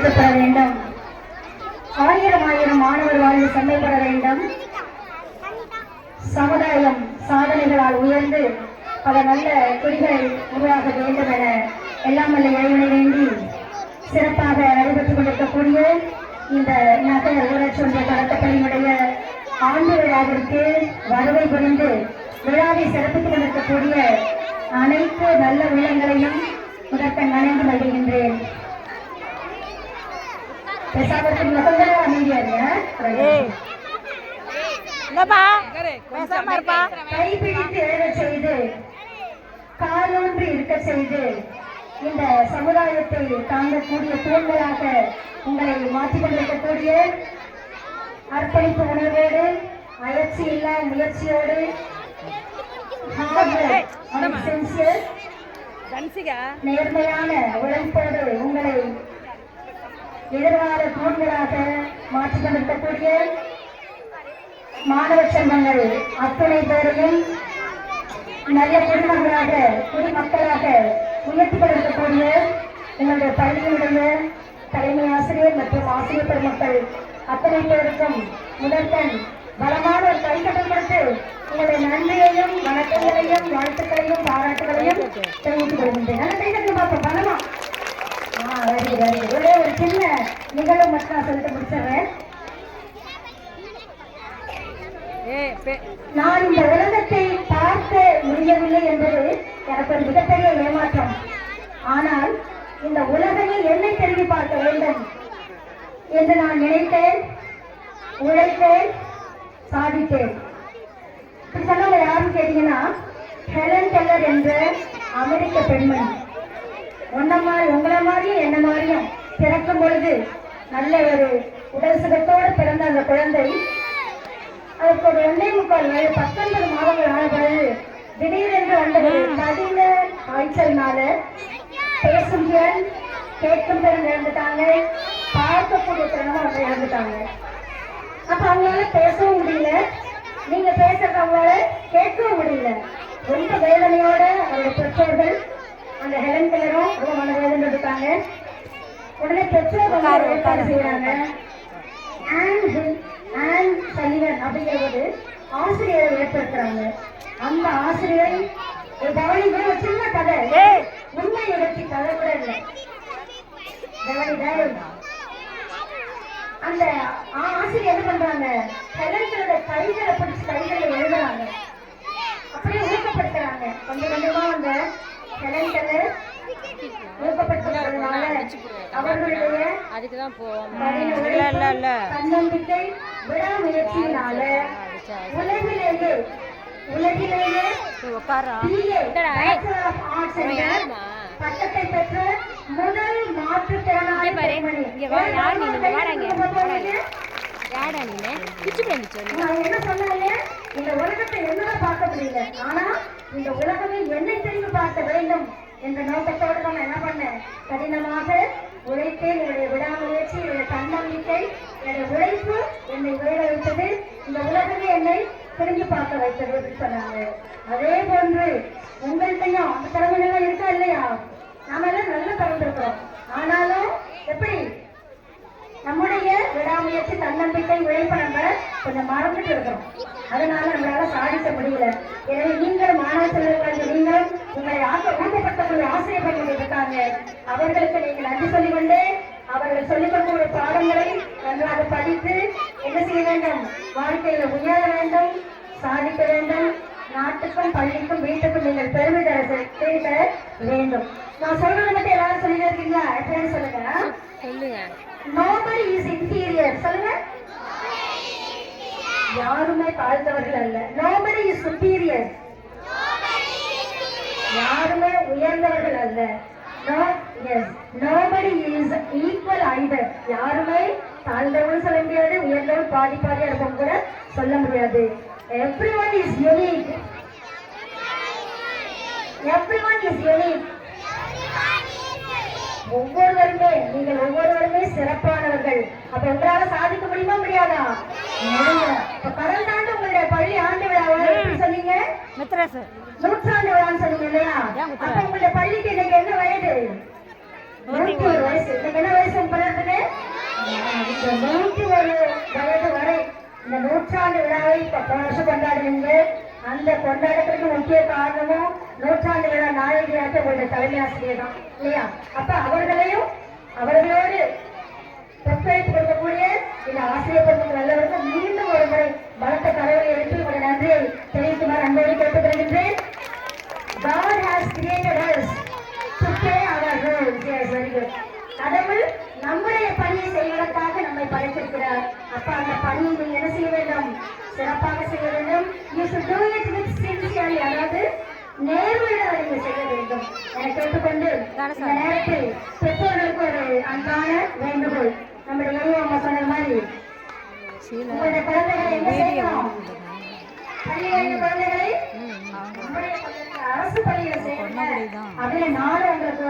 நிறைவேற்றப்பட வேண்டும். ஆயிரம் ஆயிரம் மாணவர் வாழ்வு செம்மைப்பட வேண்டும். சமுதாயம் சாதனைகளால் உயர்ந்து பல நல்ல கொடிகளை உருவாக வேண்டும் என எல்லாம் வல்ல இறைவனை வேண்டி சிறப்பாக நடைபெற்றுக் கொண்டிருக்கக்கூடிய இந்த நகர் ஊராட்சி ஒன்றிய தொடக்கப்பள்ளியினுடைய ஆண்டு விழாவிற்கு வருகை புரிந்து விழாவை சிறப்பித்துக் கொண்டிருக்கக்கூடிய அனைத்து நல்ல உள்ளங்களையும் முதற்கண் நனைந்து மகிழ்கின்றேன். கைபிடித்து எழுத செய்து காலூன்றி இருக்க செய்து இந்த சமுதாயத்தை தாங்கக்கூடிய தூண்களாக உங்களை மாற்றிக் கொண்டிருக்கக்கூடிய அர்ப்பணிப்பு உணர்வோடு அயற்சி இல்லா முயற்சியோடு நேர்மையான உழைப்போடு உங்களை எதிர்கால தூண்களாக மாற்றிக் கொண்டிருக்கக்கூடிய மாணவ செல்வங்கள் அத்தனை பேரையும் நல்ல குடிமக்களாக உயர்த்திக் கொண்டிருக்கக்கூடிய உங்களுடைய பள்ளியினுடைய தலைமை ஆசிரியர் மற்றும் ஆசிரியர் பெருமக்கள் அத்தனை பேருக்கும் முதற்கண் பலமான ஒரு கைத்தட்டல் கொடுத்து உங்களுடைய நன்றியையும் வணக்கங்களையும் வாழ்த்துக்களையும் பாராட்டுகளையும் தெரிவித்துக் கொள்கின்றேன். பலமா ஒரே ஒரு சின்ன நிகழ்வு மட்டும் நான் சொல்லிட்டு முடிச்சிடுறேன். நான் இந்த உலகத்தை பார்க்க முடியவில்லை என்பது எனக்கு ஒரு மிகப்பெரிய ஏமாற்றம். ஆனால் இந்த உலகமே என்னை திரும்பி பார்க்க வேண்டும் என்று நான் நினைத்தேன், உழைத்தேன், சாதித்தேன். இப்படி சொன்னவங்க யாரும் கேட்டீங்கன்னா ஹெலன் கெல்லர் என்ற அமெரிக்க பெண்மணி. உங்களை மாதிரியும் என்ன மாதிரியும் பிறக்கும் பொழுது நல்ல ஒரு உடல் சுகத்தோடு பிறந்த அந்த குழந்தை அதுக்கு ஒரு 1.25 வயது 19 மாதங்கள் ஆன பிறகு திடீரென்று வந்த கடின காய்ச்சல்னால பேசும் திறன் கேட்கும் திறன் இழந்துட்டாங்க, பார்க்கக்கூடிய திறனும் அவங்க இழந்துட்டாங்க. அப்ப அவங்களால பேசவும் முடியல, நீங்க பேசுறது அவங்களால கேட்கவும் முடியல. ரொம்ப வேதனையோட அவருடைய பெற்றோர்கள் அந்த ஹெலன் கெல்லரும் ரொம்ப மனவேதனை எடுத்தாங்க. உடனே பெற்றோர்கள் ஏற்பாடு செய்யறாங்க. ஆன் சலிவன் அப்படிங்கிறது ஆசிரியரை ஏற்படுத்துறாங்க. அந்த ஆசிரியரை ஒரு சின்ன கதை, உண்மை நிகழ்ச்சி கதை கூட இல்லை. அந்த ஆசிரியர் என்ன பண்றாங்க, ஹெலன்களோட கைகளை பிடிச்சி கைகளை எழுதுறாங்க, அப்படியே ஊக்கப்படுத்துறாங்க. கொஞ்சம் கொஞ்சமா அந்த ஹெலன்களை ஊக்கப்படுத்துறதுனால அவர்களுடைய தன்னம்பிக்கை விடாமுயற்சியினால உலகிலேயே பட்டத்தை பெற்ற முதல் மாற்றுத்திறனாளி பெண்மணி. என்ன சொன்னாங்க, இந்த உலகத்தை என்னால பார்க்க முடியல, ஆனா இந்த உலகமே என்னை திரும்பி பார்க்க வேண்டும் என்ற நோக்கத்தோடு நான் என்ன பண்ணேன், கடினமாக உழைத்தேன். என்னுடைய விடாமுயற்சி, என்னுடைய தன்னம்பிக்கை, என்னுடைய உழைப்பு என்னை உயர வைத்தது, இந்த உலகமே என்னை திரும்பி பார்க்க வைத்தது அப்படின்னு சொன்னாங்க. அதே போன்று உங்கள்கிட்டையும் அந்த திறமைகள்லாம் இருக்கா இல்லையா? நாம எல்லாம் நல்ல திறந்திருக்கிறோம், ஆனாலும் எப்படி நம்முடைய விடாமுயற்சி தன்னம்பிக்கை உழைப்பை நம்ம கொஞ்சம் மறந்துட்டு இருக்கிறோம். அதனால நம்மளால சாதிக்க முடியல. எனவே நீங்கள் மாணவ செல்வங்கள், நீங்களும் உங்களை ஊக்கப்படுத்தக்கூடிய ஆசிரியர் பெண்கள் இருக்காங்க, அவர்களுக்கு நீங்கள் நன்றி சொல்லிக்கொண்டு அவர்கள் சொல்லிக் கொடுக்கக்கூடிய பாடங்களை நன்றாக படித்து என்ன செய்ய வேண்டும், வாழ்க்கையில உயர வேண்டும், சாதிக்க வேண்டும். நாட்டுக்கும் பள்ளிக்கும் வீட்டுக்கும் நீங்கள் பெருமை தர வேண்டும். நான் சொல்றது மட்டும் எல்லாரும் சொல்லிட்டு இருக்கீங்களா? எப்படின்னு சொல்லுங்க. Nobody is inferior. சொல்லுங்க. யாருமே தாழ்ந்தவர்கள் அல்ல. Nobody is superior. யாருமே உயர்ந்தவர்கள் அல்ல. Nobody is equal either. யாருமே தாழ்ந்தவர்கள் சொல்ல முடியாது, உயர்ந்தவர்கள் பாதிப்பாதியா இருக்கும் கூட சொல்ல முடியாது. Everyone is unique. Everyone is unique. ஒவ்வொருவருமே நீங்கள் ஒவ்வொருவருமே சிறப்பானவர்கள். அப்ப உங்களால சாதிக்க முடியுமா முடியாதா? கடந்த ஆண்டு உங்களுடைய பள்ளி ஆண்டு விழாவை சொன்னீங்க, நூற்றாண்டு விழான்னு சொன்னீங்க இல்லையா? அப்ப உங்களுடைய பள்ளிக்கு இன்னைக்கு என்ன வயது? 101 வயசு. இன்னைக்கு என்ன வயசு? 30 இந்த 101 வயது வரை இந்த நூற்றாண்டு விழாவை போன வருஷம் கொண்டாடுவீங்க. அந்த கொண்டாடத்துக்கு முக்கிய காரணமும் நூற்றாண்டு விழா நாயகியாக உங்களுடைய தலைமை ஆசிரியர் தான் இல்லையா? அப்ப அவர்களோடு ஒத்துழைப்பு கொடுக்கக்கூடிய இந்த ஆசிரியர் பெருமக்கள் நல்லவர்கள் மீண்டும் ஒரு முறை பலத்த கரவலை எழுப்பி உங்களுடைய நன்றியை தெரிவிக்குமாறு அன்போடு கேட்டுக்கொள்கின்றேன். God has created us to play our roles. Yes, very good. கடவுள் நம்முடைய பணியை செய்வதற்காக நம்மை படைத்திருக்கிறார். அப்ப அந்த பணியை நீங்க என்ன செய்ய வேண்டும்? சிறப்பாக செய்ய வேண்டும். You should do it with sincerity. அதாவது நேர்மையாக நீங்க செய்ய வேண்டும் என கேட்டுக்கொண்டு இந்த நேரத்தில் பெற்றோர்களுக்கு ஒரு அன்பான வேண்டுகோள். நம்முடைய அம்மா சொன்ன மாதிரி உங்களுடைய குழந்தைகளை என்ன செய்யணும்? பள்ளி குழந்தைகளை அரசு பள்ளியில செய்யணும். அதுல நானும் உங்களுக்கு